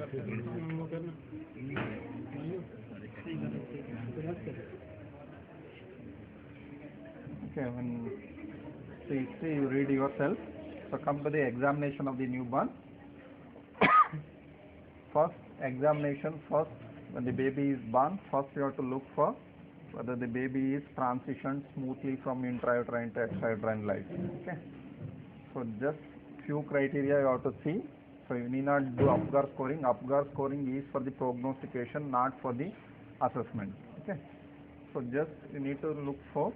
Okay, when see you read yourself. So come to the examination of the newborn. First examination, first when the baby is born, first you have to look for whether the baby is transitioned smoothly from intrauterine to extrauterine life. Okay. So just few criteria you have to see. So you need not do Apgar scoring. Apgar scoring is for the prognostication, not for the assessment. Okay. So just you need to look for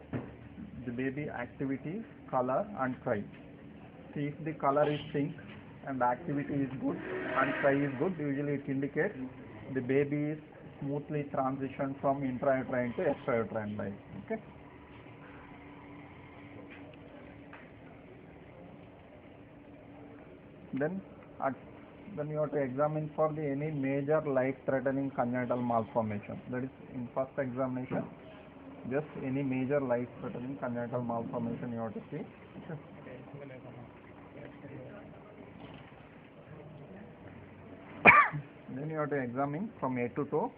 the baby activity, color and cry. See if the color is pink and the activity is good and cry is good, usually it indicates the baby is smoothly transitioned from intrauterine to extrauterine life. Okay. Then you have to examine for the any major life-threatening congenital malformation. That is in first examination, just any major life-threatening congenital malformation you have to see. Okay. Then you have to examine from head to toe.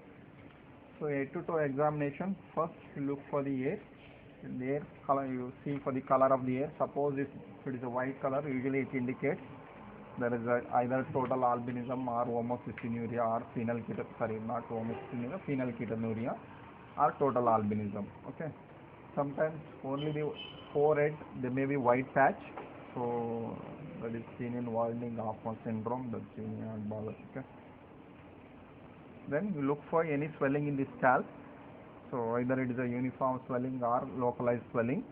So head to toe examination, first you look for the hair. The hair color, you see for the color of the hair. Suppose if it is a white color, usually it indicates there is either total albinism or homocystinuria or phenylketonuria or total albinism. Okay. Sometimes only the forehead there may be white patch. So that is seen in Walding-Hoffmann syndrome. That's seen in Bowers. Okay. Then you look for any swelling in the scalp. So either it is a uniform swelling or localized swelling.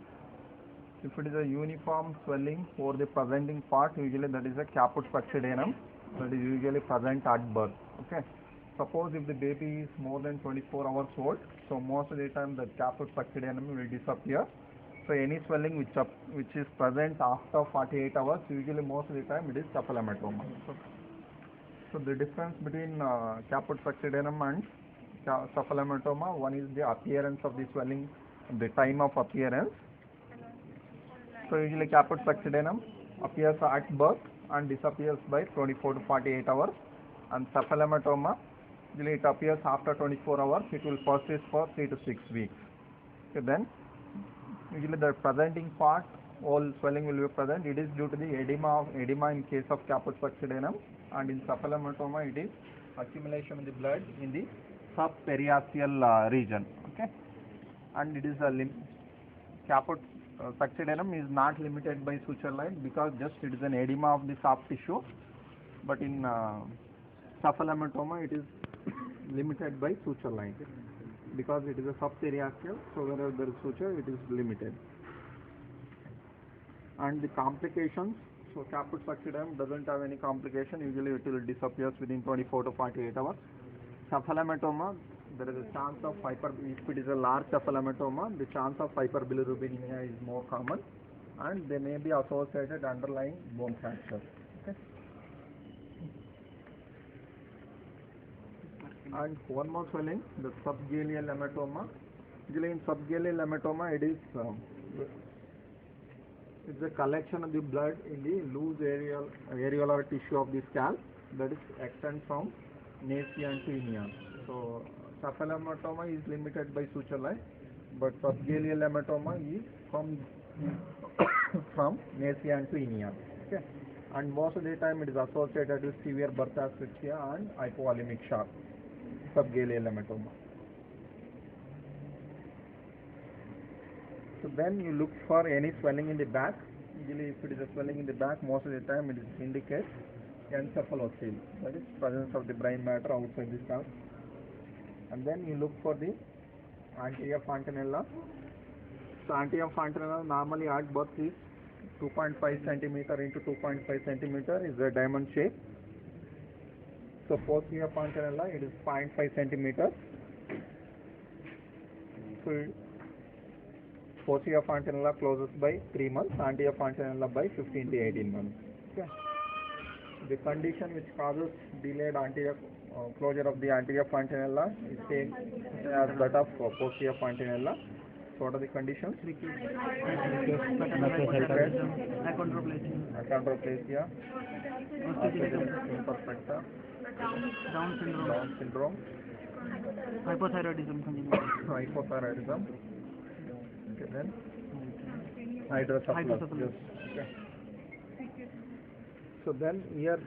If it is a uniform swelling over the presenting part, usually that is a caput succedaneum, that is usually present at birth. Okay. Suppose if the baby is more than 24 hours old, so most of the time the caput succedaneum will disappear. So any swelling which is present after 48 hours, usually most of the time it is cephalometoma. So the difference between caput succedaneum and cephalometoma, one is the appearance of the swelling, the time of appearance. So usually caput succedaneum appears at birth and disappears by 24 to 48 hours, and cephalometoma usually it appears after 24 hours. It will persist for 3 to 6 weeks. Okay, then usually the presenting part, all swelling will be present. It is due to the edema in case of caput succedaneum, and in cephalometoma it is accumulation of the blood in the subperiosteal region. Okay, and it is a caput succedaneum is not limited by suture line because just it is an edema of the soft tissue, but in cephalometoma it is limited by suture line because it is a subperiosteal, so wherever there is suture it is limited. And the complications, so caput succedaneum doesn't have any complication, usually it will disappear within 24 to 48 hours. Cephalometoma, there is a chance of if it is a large cephalometoma, the chance of hyperbilirubinemia is more common, and they may be associated underlying bone fracture. Okay. And one more swelling, the subgaleal hematoma. Usually in subgaleal hematoma, it is it's a collection of the blood in the loose areolar tissue of the scalp that is extends from nascent to inion. So cephalometoma is limited by suture line, but subgaleal hematoma is from nascent to inion. Okay, and most of the time it is associated with severe birth asphyxia and hypovolemic shock. Subgaleal hematoma. So then you look for any swelling in the back. Usually if it is a swelling in the back, most of the time it indicates encephalocele, that is presence of the brain matter outside the scalp. And then you look for the anterior fontanella. So anterior fontanella normally at birth is 2.5 centimeter into 2.5 centimeter is a diamond shape. So posterior fontanella, it is 0.5 centimeters. So posterior fontanella closes by 3 months, anterior fontanella by 15 to 18 months. Okay. The condition which causes delayed anterior closure of the anterior fontanella is same as that of posterior fontanella. So what are the conditions? Achondroplasia, imperfecta, Down syndrome, hypothyroidism. hypothyroidism, okay, then hydrocephalus. Yes. Okay. So then here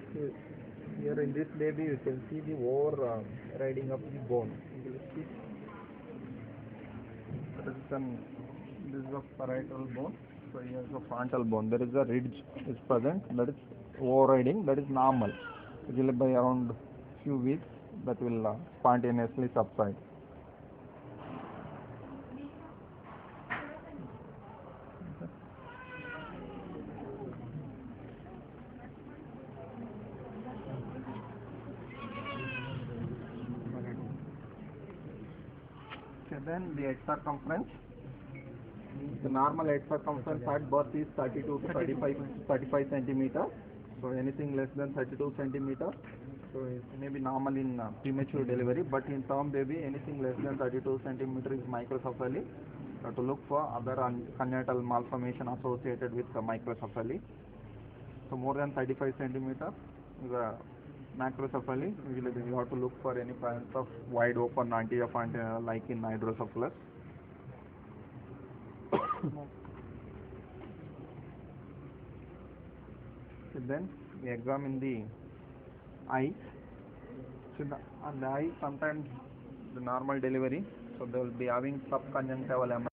in this baby you can see the over riding of the bone. You will see this is a parietal bone. So here is a frontal bone. There is a ridge is present, that is overriding, that is normal. Usually by around few weeks that will spontaneously subside. Okay, then the head circumference. The normal head circumference at birth is 32 to 35 centimeters. So anything less than 32 centimeters, so it may be normal in premature delivery, but in term baby anything less than 32 centimeters is microcephaly. To look for other congenital malformation associated with microcephaly. So more than 35 centimeters is macrocephaly. Usually you have to look for any presence of wide open anterior frontal like in hydrocephalus. So then we examine the eye. So on the eye sometimes the normal delivery, so they will be having subconjunctival